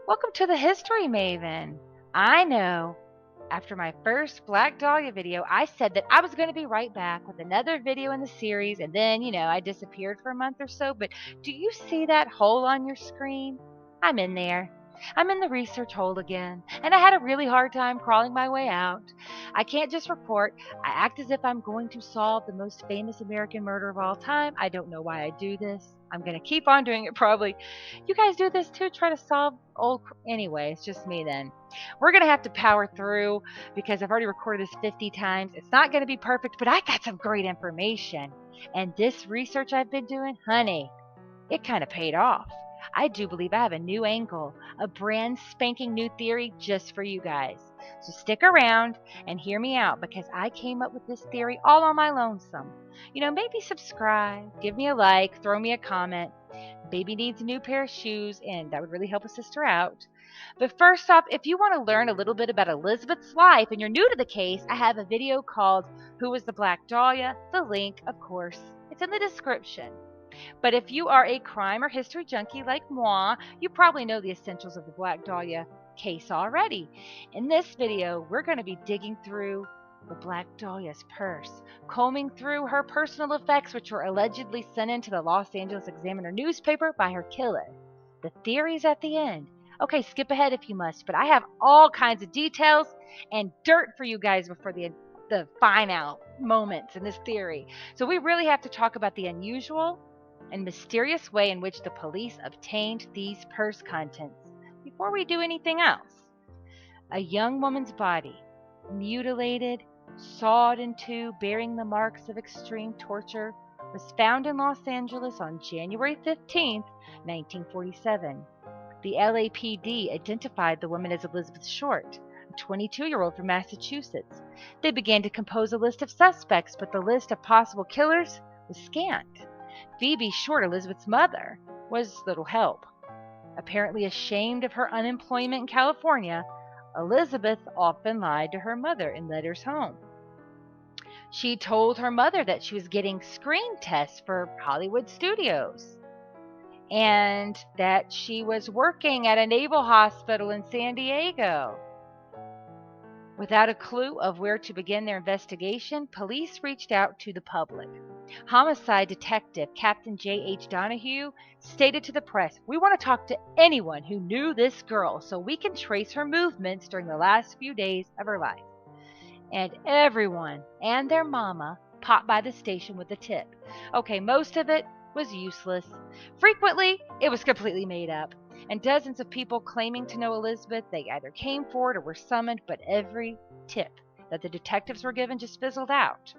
Welcome to the History Maven. I know after my first Black Dahlia video, I said that I was going to be right back with another video in the series, and then, I disappeared for a month or so. But do you see that hole on your screen? I'm in there. I'm in the research hole again, and I had a really hard time crawling my way out. I can't just report. I act as if I'm going to solve the most famous American murder of all time. I don't know why I do this. I'm going to keep on doing it probably. You guys do this too? Try to solve old. Anyway, it's just me then. We're going to have to power through because I've already recorded this 50 times. It's not going to be perfect, but I got some great information. And this research I've been doing, honey, it kind of paid off. I do believe I have a new angle, a brand spanking new theory just for you guys. So stick around and hear me out because I came up with this theory all on my lonesome. Maybe subscribe, give me a like, throw me a comment. Baby needs a new pair of shoes, and that would really help a sister out. But first off, if you want to learn a little bit about Elizabeth's life and you're new to the case, I have a video called Who was the Black Dahlia? The link, of course, it's in the description. But if you are a crime or history junkie like moi, you probably know the essentials of the Black Dahlia case already. In this video, we're going to be digging through the Black Dahlia's purse, combing through her personal effects, which were allegedly sent into the Los Angeles Examiner newspaper by her killer. The theories at the end. Okay, skip ahead if you must, but I have all kinds of details and dirt for you guys before the final moments in this theory. So we really have to talk about the unusual and mysterious way in which the police obtained these purse contents before we do anything else. A young woman's body, mutilated, sawed in two, bearing the marks of extreme torture, was found in Los Angeles on January 15, 1947. The LAPD identified the woman as Elizabeth Short, a 22-year-old from Massachusetts. They began to compose a list of suspects, but the list of possible killers was scant. Phoebe Short, Elizabeth's mother, was little help. Apparently ashamed of her unemployment in California, Elizabeth often lied to her mother in letters home. She told her mother that she was getting screen tests for Hollywood studios and that she was working at a naval hospital in San Diego. Without a clue of where to begin their investigation, police reached out to the public. Homicide detective Captain J.H. Donahue stated to the press, "We want to talk to anyone who knew this girl so we can trace her movements during the last few days of her life." And everyone and their mama popped by the station with a tip. Okay, most of it was useless. Frequently, it was completely made up. And dozens of people claiming to know Elizabeth, they either came forward or were summoned, but every tip that the detectives were given just fizzled out.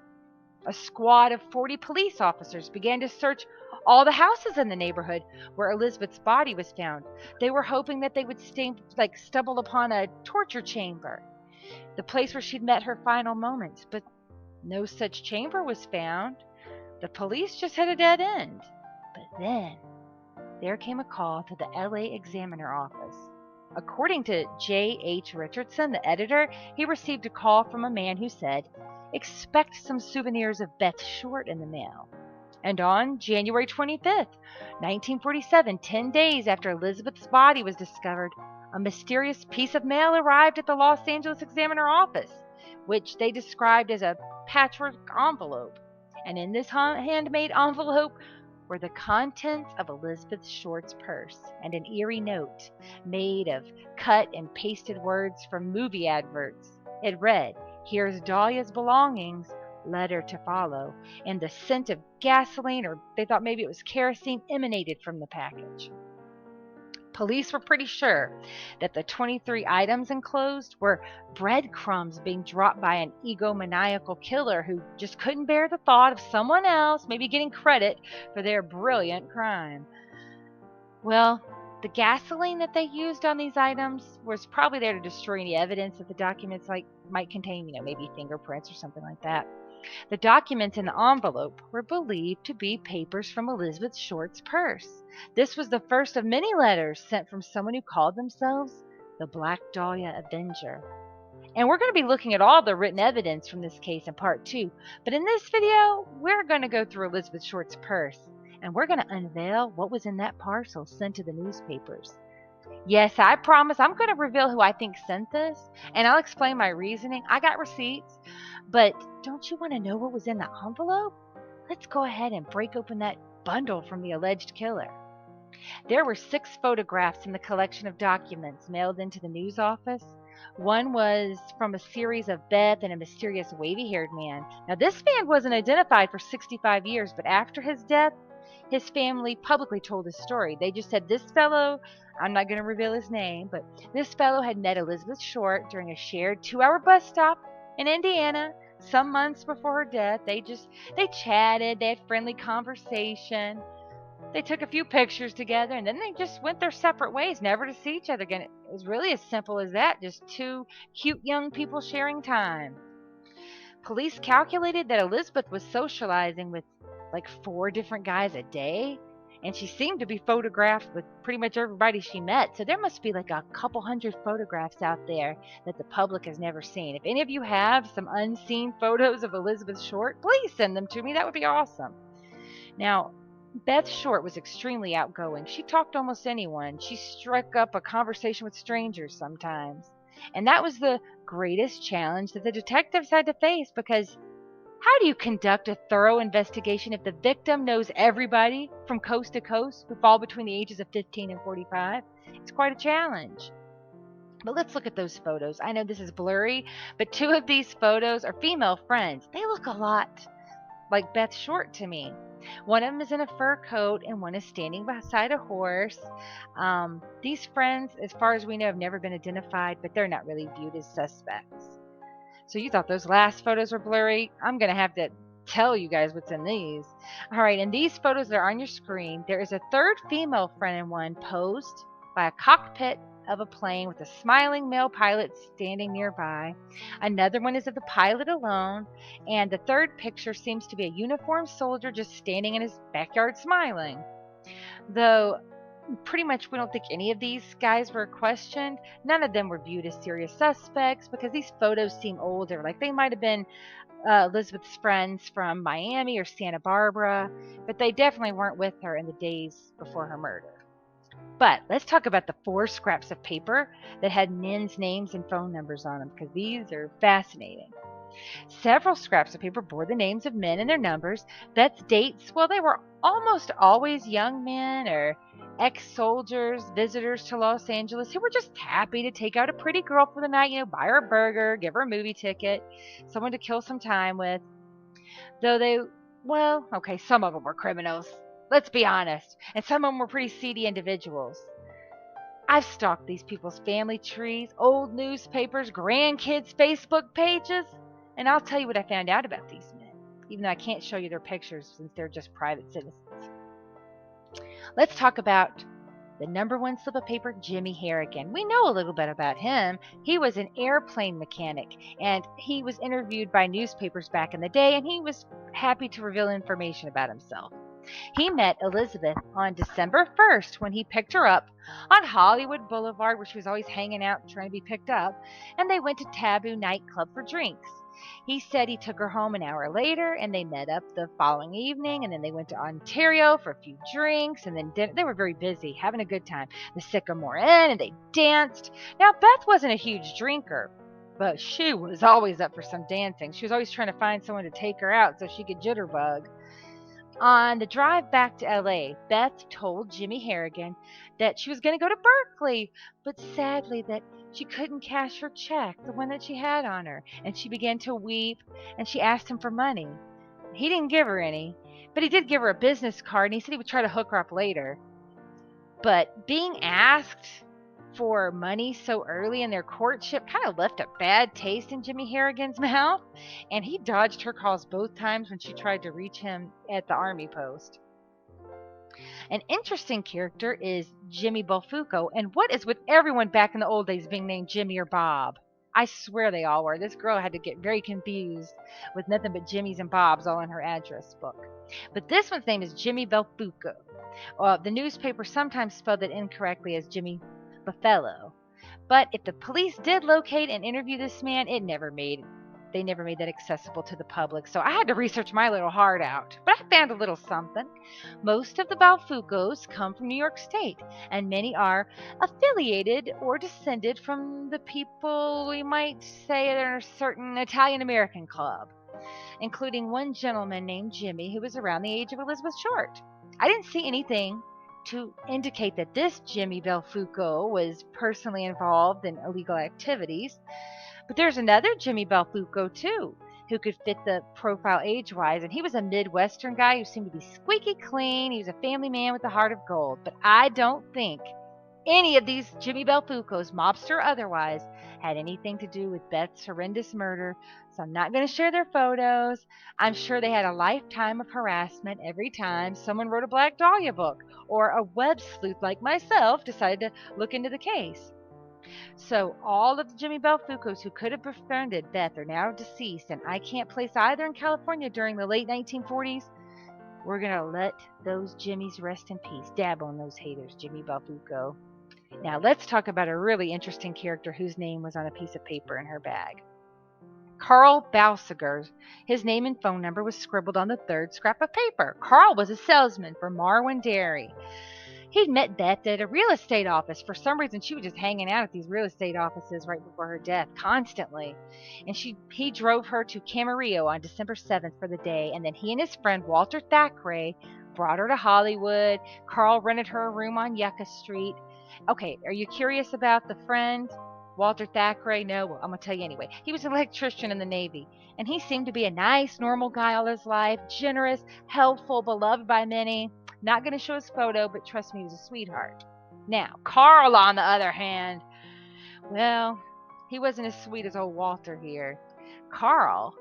A squad of 40 police officers began to search all the houses in the neighborhood where Elizabeth's body was found. They were hoping that they would stumble upon a torture chamber, the place where she'd met her final moments, but no such chamber was found. The police just had a dead end. But then there came a call to the LA Examiner office. According to J.H. Richardson, the editor, he received a call from a man who said, "Expect some souvenirs of Beth Short in the mail." And on January 25th, 1947, 10 days after Elizabeth's body was discovered, a mysterious piece of mail arrived at the Los Angeles Examiner office, which they described as a patchwork envelope. And in this handmade envelope were the contents of Elizabeth Short's purse and an eerie note made of cut and pasted words from movie adverts. It read, "Here's Dahlia's belongings, letter to follow," and the scent of gasoline, or they thought maybe it was kerosene, emanated from the package. Police were pretty sure that the 23 items enclosed were breadcrumbs being dropped by an egomaniacal killer who just couldn't bear the thought of someone else maybe getting credit for their brilliant crime. Well, the gasoline that they used on these items was probably there to destroy any evidence that the documents might contain, maybe fingerprints or something like that. The documents in the envelope were believed to be papers from Elizabeth Short's purse. This was the first of many letters sent from someone who called themselves the Black Dahlia Avenger. And we're going to be looking at all the written evidence from this case in part 2. But in this video, we're going to go through Elizabeth Short's purse, and we're going to unveil what was in that parcel sent to the newspapers. Yes, I promise I'm going to reveal who I think sent this, and I'll explain my reasoning. I got receipts, but don't you want to know what was in the envelope? Let's go ahead and break open that bundle from the alleged killer. There were 6 photographs in the collection of documents mailed into the news office. One was from a series of Beth and a mysterious wavy haired man. Now, this man wasn't identified for 65 years, but after his death, his family publicly told his story. They just said this fellow, I'm not going to reveal his name, but this fellow had met Elizabeth Short during a shared 2-hour bus stop in Indiana some months before her death. They chatted, they had friendly conversation. They took a few pictures together and then they just went their separate ways, never to see each other again. It was really as simple as that, just 2 cute young people sharing time. Police calculated that Elizabeth was socializing with like 4 different guys a day, and she seemed to be photographed with pretty much everybody she met. So there must be like a couple hundred photographs out there that the public has never seen. If any of you have some unseen photos of Elizabeth Short, please send them to me. That would be awesome. Now, Beth Short was extremely outgoing. She talked to almost anyone. She struck up a conversation with strangers sometimes. And that was the greatest challenge that the detectives had to face, because how do you conduct a thorough investigation if the victim knows everybody from coast to coast who fall between the ages of 15 and 45? It's quite a challenge. But let's look at those photos. I know this is blurry, but 2 of these photos are female friends. They look a lot like Beth Short to me. One of them is in a fur coat and one is standing beside a horse. These friends, as far as we know, have never been identified, but they're not really viewed as suspects. So you thought those last photos were blurry? I'm going to have to tell you guys what's in these. All right, in these photos that are on your screen, there is a 3rd female friend in one posed by a cockpit of a plane with a smiling male pilot standing nearby. Another one is of the pilot alone, and the 3rd picture seems to be a uniformed soldier just standing in his backyard smiling. Though pretty much we don't think any of these guys were questioned, none of them were viewed as serious suspects because these photos seem older. Like they might have been Elizabeth's friends from Miami or Santa Barbara, but they definitely weren't with her in the days before her murder. But let's talk about the 4 scraps of paper that had men's names and phone numbers on them, because these are fascinating. Several scraps of paper bore the names of men and their numbers. That's dates. Well, they were almost always young men or ex-soldiers, visitors to Los Angeles who were just happy to take out a pretty girl for the night, buy her a burger, give her a movie ticket, someone to kill some time with. Though some of them were criminals. Let's be honest. And some of them were pretty seedy individuals. I've stalked these people's family trees, old newspapers, grandkids' Facebook pages, and I'll tell you what I found out about these men, even though I can't show you their pictures since they're just private citizens. Let's talk about the number 1 slip of paper, Jimmy Harrigan. We know a little bit about him. He was an airplane mechanic, and he was interviewed by newspapers back in the day, and he was happy to reveal information about himself. He met Elizabeth on December 1st when he picked her up on Hollywood Boulevard, where she was always hanging out trying to be picked up, and they went to Taboo nightclub for drinks. He said he took her home an hour later, and they met up the following evening, and then they went to Ontario for a few drinks, and then dinner. They were very busy, having a good time. The Sycamore Inn, and they danced. Now, Beth wasn't a huge drinker, but she was always up for some dancing. She was always trying to find someone to take her out so she could jitterbug. On the drive back to LA, Beth told Jimmy Harrigan that she was going to go to Berkeley, but sadly that she couldn't cash her check, the one that she had on her, and she began to weep, and she asked him for money. He didn't give her any, but he did give her a business card, and he said he would try to hook her up later. But being asked for money so early in their courtship kind of left a bad taste in Jimmy Harrigan's mouth, and he dodged her calls both times when she tried to reach him at the army post. An interesting character is Jimmy Belfuco, and what is with everyone back in the old days being named Jimmy or Bob? I swear they all were. This girl had to get very confused with nothing but Jimmys and Bobs all in her address book. But this one's name is Jimmy Belfuco. The newspaper sometimes spelled it incorrectly as Jimmy Buffalo. But if the police did locate and interview this man, it never made they never made that accessible to the public, so I had to research my little heart out. But I found a little something. Most of the Balfucos come from New York State, and many are affiliated or descended from the people we might say are a certain Italian American club, including one gentleman named Jimmy who was around the age of Elizabeth Short. I didn't see anything to indicate that this Jimmy Belfuco was personally involved in illegal activities, but there's another Jimmy Belfuco too, who could fit the profile age-wise, and he was a Midwestern guy who seemed to be squeaky clean. He was a family man with a heart of gold, but I don't think any of these Jimmy Belfucos, mobster or otherwise, had anything to do with Beth's horrendous murder, so I'm not going to share their photos. I'm sure they had a lifetime of harassment every time someone wrote a Black Dahlia book, or a web sleuth like myself decided to look into the case. So all of the Jimmy Belfucos who could have befriended Beth are now deceased, and I can't place either in California during the late 1940s. We're going to let those Jimmys rest in peace. Dab on those haters, Jimmy Belfuco. Now let's talk about a really interesting character whose name was on a piece of paper in her bag. Carl Bausiger. His name and phone number was scribbled on the third scrap of paper. Carl was a salesman for Marwin Dairy. He'd met Beth at a real estate office. For some reason, she was just hanging out at these real estate offices right before her death constantly. And he drove her to Camarillo on December 7th for the day. And then he and his friend Walter Thackeray brought her to Hollywood. Carl rented her a room on Yucca Street. Okay, are you curious about the friend? Walter Thackeray? No, well, I'm going to tell you anyway. He was an electrician in the Navy, and he seemed to be a nice, normal guy all his life, generous, helpful, beloved by many. Not going to show his photo, but trust me, he was a sweetheart. Now, Carl, on the other hand, well, he wasn't as sweet as old Walter here. Carl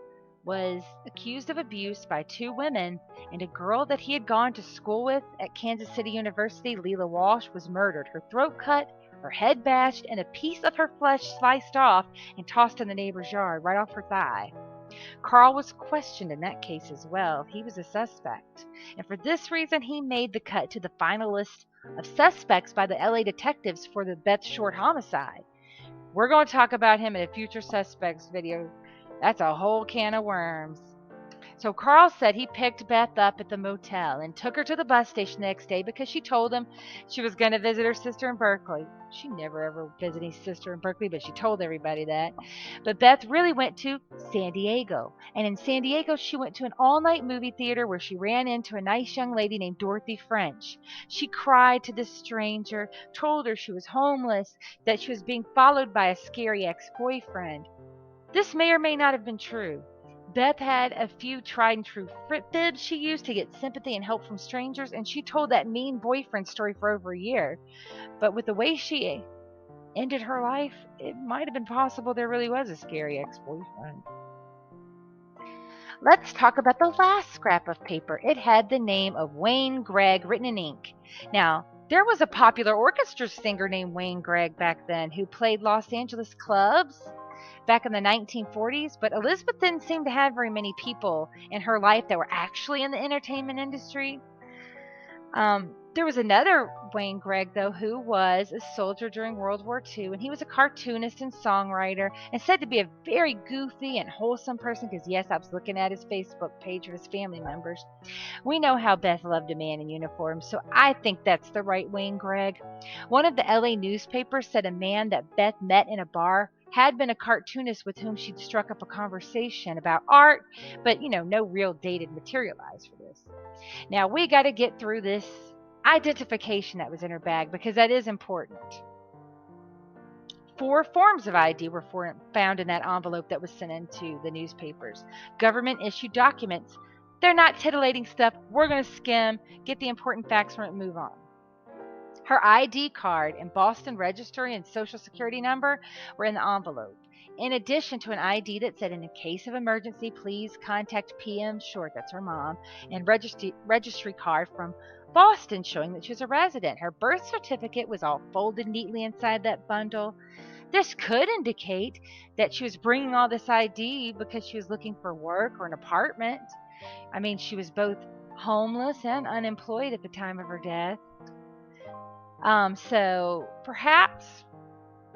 was accused of abuse by two women, and a girl that he had gone to school with at Kansas City University, Leila Walsh, was murdered. Her throat cut, her head bashed, and a piece of her flesh sliced off and tossed in the neighbor's yard, right off her thigh. Carl was questioned in that case as well. He was a suspect, and for this reason he made the cut to the final list of suspects by the LA detectives for the Beth Short homicide. We're going to talk about him in a future suspects video. That's a whole can of worms. So Carl said he picked Beth up at the motel and took her to the bus station the next day because she told him she was going to visit her sister in Berkeley. She never ever visited his sister in Berkeley, but she told everybody that. But Beth really went to San Diego. And in San Diego, she went to an all-night movie theater where she ran into a nice young lady named Dorothy French. She cried to this stranger, told her she was homeless, that she was being followed by a scary ex-boyfriend. This may or may not have been true. Beth had a few tried and true fibs she used to get sympathy and help from strangers, and she told that mean boyfriend story for over a year. But with the way she ended her life, it might have been possible there really was a scary ex-boyfriend. Let's talk about the last scrap of paper. It had the name of Wayne Gregg written in ink. Now, there was a popular orchestra singer named Wayne Gregg back then who played Los Angeles clubs back in the 1940s, but Elizabeth didn't seem to have very many people in her life that were actually in the entertainment industry. There was another Wayne Gregg, though, who was a soldier during World War II, and he was a cartoonist and songwriter, and said to be a very goofy and wholesome person, because, yes, I was looking at his Facebook page of his family members. We know how Beth loved a man in uniform, so I think that's the right Wayne Gregg. One of the LA newspapers said a man that Beth met in a bar had been a cartoonist with whom she'd struck up a conversation about art, but, no real data materialized for this. Now, we got to get through this identification that was in her bag, because that is important. 4 forms of ID were found in that envelope that was sent into the newspapers. Government-issued documents. They're not titillating stuff. We're going to skim, get the important facts from it, and move on. Her ID card and Boston registry and social security number were in the envelope, in addition to an ID that said, in a case of emergency, please contact PM Short, that's her mom, and registry card from Boston showing that she was a resident. Her birth certificate was all folded neatly inside that bundle. This could indicate that she was bringing all this ID because she was looking for work or an apartment. I mean, she was both homeless and unemployed at the time of her death. So perhaps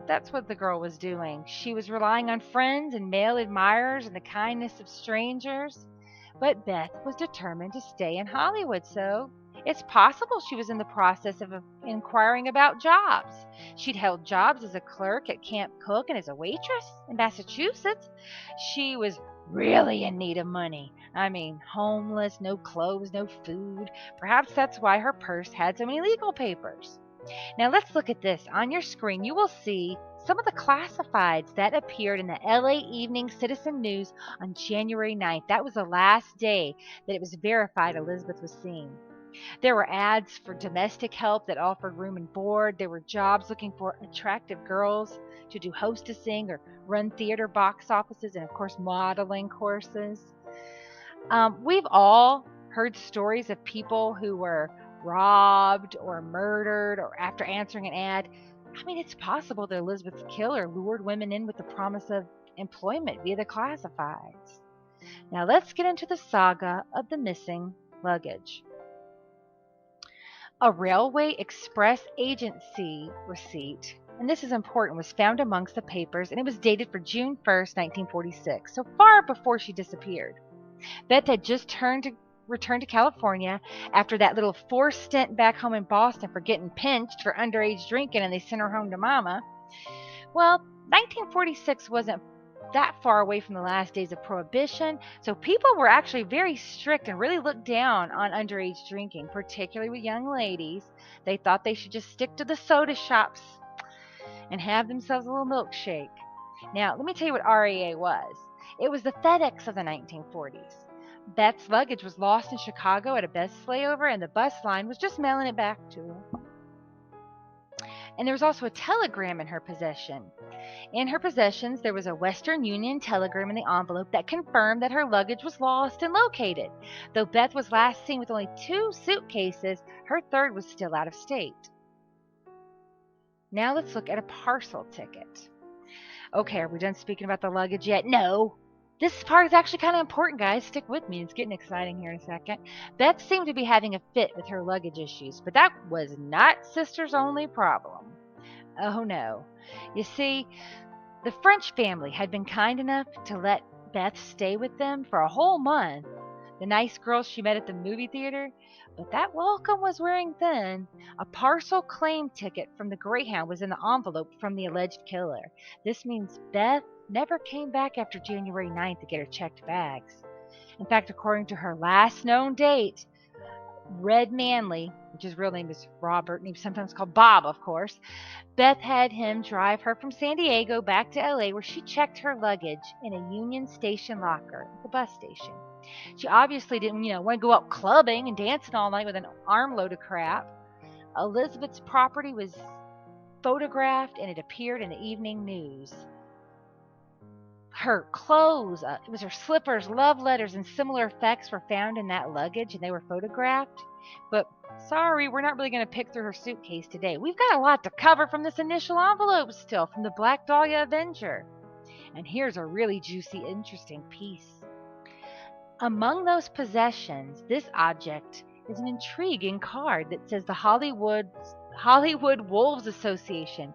That's what the girl was doing. She was relying on friends and male admirers and the kindness of strangers. But Beth was determined to stay in Hollywood, so it's possible she was in the process of inquiring about jobs. She'd held jobs as a clerk at Camp Cook and as a waitress in Massachusetts. She was really in need of money. I mean, homeless, no clothes, no food. Perhaps that's why her purse had so many legal papers. Now let's look at this. On your screen, you will see some of the classifieds that appeared in the LA Evening Citizen News on January 9th. That was the last day that it was verified Elizabeth was seen. There were ads for domestic help that offered room and board. There were jobs looking for attractive girls to do hostessing or run theater box offices, and of course, modeling courses. We've all heard stories of people who were robbed or murdered or after answering an ad. I mean, it's possible that Elizabeth's killer lured women in with the promise of employment via the classifieds. Now let's get into the saga of the missing luggage. A railway express agency receipt, and this is important, was found amongst the papers, and it was dated for June 1st, 1946, so far before she disappeared. Beth had just returned to California after that little forced stint back home in Boston for getting pinched for underage drinking, and they sent her home to mama. Well, 1946 wasn't that far away from the last days of Prohibition, so people were actually very strict and really looked down on underage drinking, particularly with young ladies. They thought they should just stick to the soda shops and have themselves a little milkshake. Now, let me tell you what REA was. It was the FedEx of the 1940s. Beth's luggage was lost in Chicago at a bus layover, and the bus line was just mailing it back to her. And there was also a telegram in her possession. In her possessions, there was a Western Union telegram in the envelope that confirmed that her luggage was lost and located. Though Beth was last seen with only 2 suitcases, her third was still out of state. Now let's look at a parcel ticket. Okay, are we done speaking about the luggage yet? No. This part is actually kind of important, guys. Stick with me. It's getting exciting here in a second. Beth seemed to be having a fit with her luggage issues, but that was not Sister's only problem. Oh no. You see, the French family had been kind enough to let Beth stay with them for a whole month. The nice girls she met at the movie theater, but that welcome was wearing thin. A parcel claim ticket from the Greyhound was in the envelope from the alleged killer. This means Beth never came back after January 9th to get her checked bags. In fact, according to her last known date, Red Manley, which his real name is Robert, and he was sometimes called Bob, of course, Beth had him drive her from San Diego back to LA, where she checked her luggage in a Union Station locker at the bus station. She obviously didn't, want to go out clubbing and dancing all night with an armload of crap. Elizabeth's property was photographed, and it appeared in the evening news. Her clothes, it was her slippers, love letters, and similar effects were found in that luggage, and they were photographed. But sorry, we're not really going to pick through her suitcase today. We've got a lot to cover from this initial envelope still, from the Black Dahlia Avenger. And here's a really juicy, interesting piece. Among those possessions, this object is an intriguing card that says the Hollywood Wolves Association.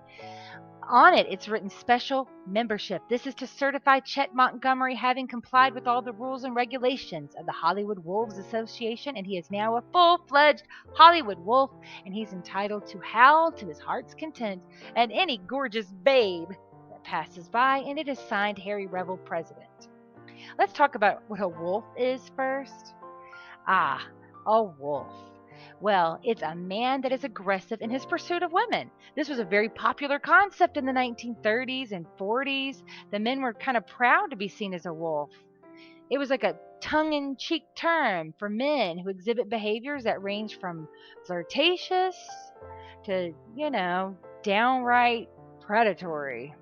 On it, it's written special membership. This is to certify Chet Montgomery having complied with all the rules and regulations of the Hollywood Wolves Association, and he is now a full-fledged Hollywood wolf, and he's entitled to howl to his heart's content at any gorgeous babe that passes by, and it is signed Harry Revel, President. Let's talk about what a wolf is first. A wolf. Well, it's a man that is aggressive in his pursuit of women. This was a very popular concept in the 1930s and 40s. The men were kind of proud to be seen as a wolf. It was like a tongue-in-cheek term for men who exhibit behaviors that range from flirtatious to, downright predatory.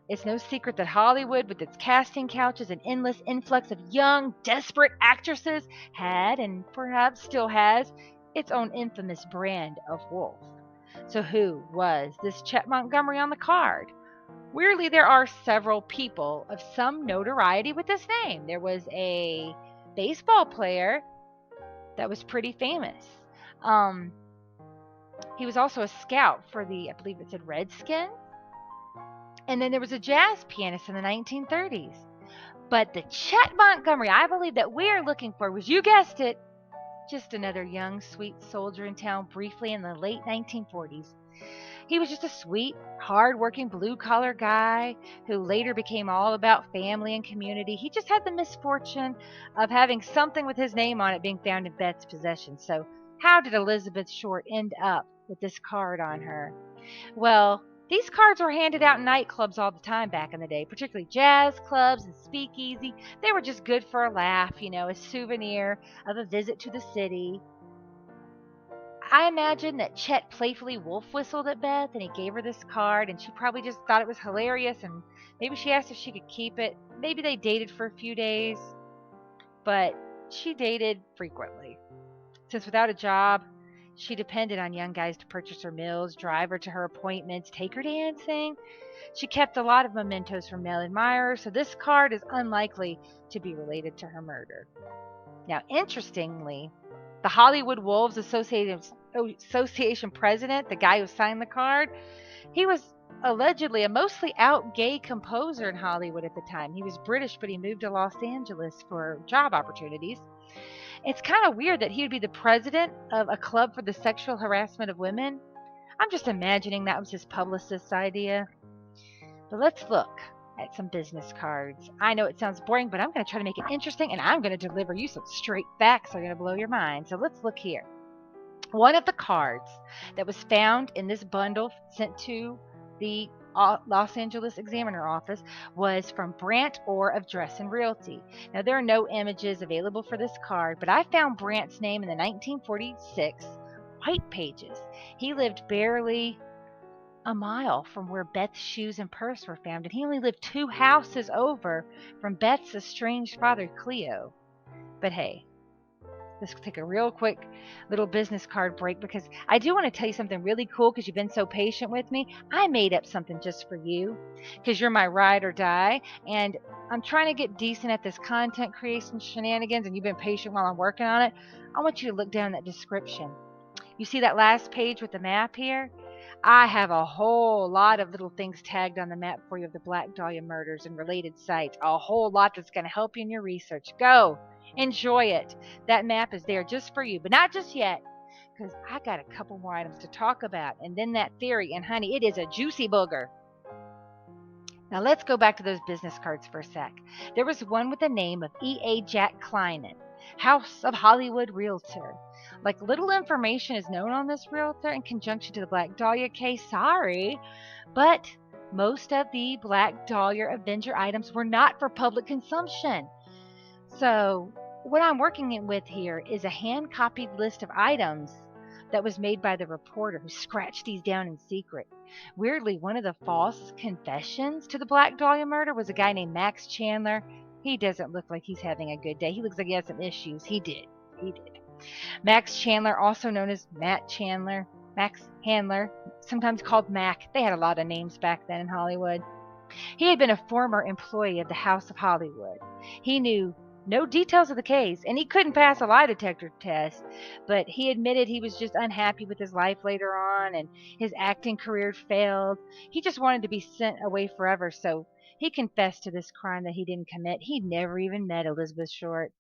It's no secret that Hollywood, with its casting couches and endless influx of young, desperate actresses, had, and perhaps still has, its own infamous brand of wolf. So who was this Chet Montgomery on the card? Weirdly, there are several people of some notoriety with this name. There was a baseball player that was pretty famous. He was also a scout for the, I believe it said Redskins. And then there was a jazz pianist in the 1930s. But the Chet Montgomery I believe that we are looking for was, you guessed it, just another young, sweet soldier in town briefly in the late 1940s. He was just a sweet, hard-working, blue-collar guy who later became all about family and community. He just had the misfortune of having something with his name on it being found in Beth's possession. So how did Elizabeth Short end up with this card on her? Well, these cards were handed out in nightclubs all the time back in the day, particularly jazz clubs and speakeasy. They were just good for a laugh, a souvenir of a visit to the city. I imagine that Chet playfully wolf whistled at Beth and he gave her this card, and she probably just thought it was hilarious, and maybe she asked if she could keep it. Maybe they dated for a few days, but she dated frequently. Since without a job, she depended on young guys to purchase her meals, drive her to her appointments, take her dancing. She kept a lot of mementos from male admirers, so this card is unlikely to be related to her murder. Now, interestingly, the Hollywood Wolves Association president, the guy who signed the card, he was allegedly a mostly out gay composer in Hollywood at the time. He was British, but he moved to Los Angeles for job opportunities. It's kind of weird that he would be the president of a club for the sexual harassment of women. I'm just imagining that was his publicist's idea. But let's look at some business cards. I know it sounds boring, but I'm going to try to make it interesting, and I'm going to deliver you some straight facts that are going to blow your mind. So let's look here. One of the cards that was found in this bundle sent to the Los Angeles Examiner office was from Brant Orr of Dress and Realty. Now, there are no images available for this card, but I found Brant's name in the 1946 White Pages. He lived barely a mile from where Beth's shoes and purse were found, and he only lived 2 houses over from Beth's estranged father, Cleo. But hey, let's take a real quick little business card break, because I do want to tell you something really cool because you've been so patient with me. I made up something just for you because you're my ride or die, and I'm trying to get decent at this content creation shenanigans, and you've been patient while I'm working on it. I want you to look down that description. You see that last page with the map here? I have a whole lot of little things tagged on the map for you of the Black Dahlia murders and related sites. A whole lot that's going to help you in your research. Go. Enjoy it. That map is there just for you, but not just yet, because I got a couple more items to talk about, and then that theory, and honey, it is a juicy booger. Now let's go back to those business cards for a sec. There was one with the name of E.A. Jack Kleinen, House of Hollywood Realtor. Like, little information is known on this realtor in conjunction to the Black Dahlia case, sorry, but most of the Black Dahlia Avenger items were not for public consumption. So what I'm working with here is a hand-copied list of items that was made by the reporter who scratched these down in secret. Weirdly, one of the false confessions to the Black Dahlia murder was a guy named Max Chandler. He doesn't look like he's having a good day. He looks like he has some issues. He did. Max Chandler, also known as Matt Chandler, Max Handler, sometimes called Mac. They had a lot of names back then in Hollywood. He had been a former employee of the House of Hollywood. He knew no details of the case, and he couldn't pass a lie detector test, but he admitted he was just unhappy with his life later on, and his acting career failed. He just wanted to be sent away forever, so he confessed to this crime that he didn't commit. He'd never even met Elizabeth Short.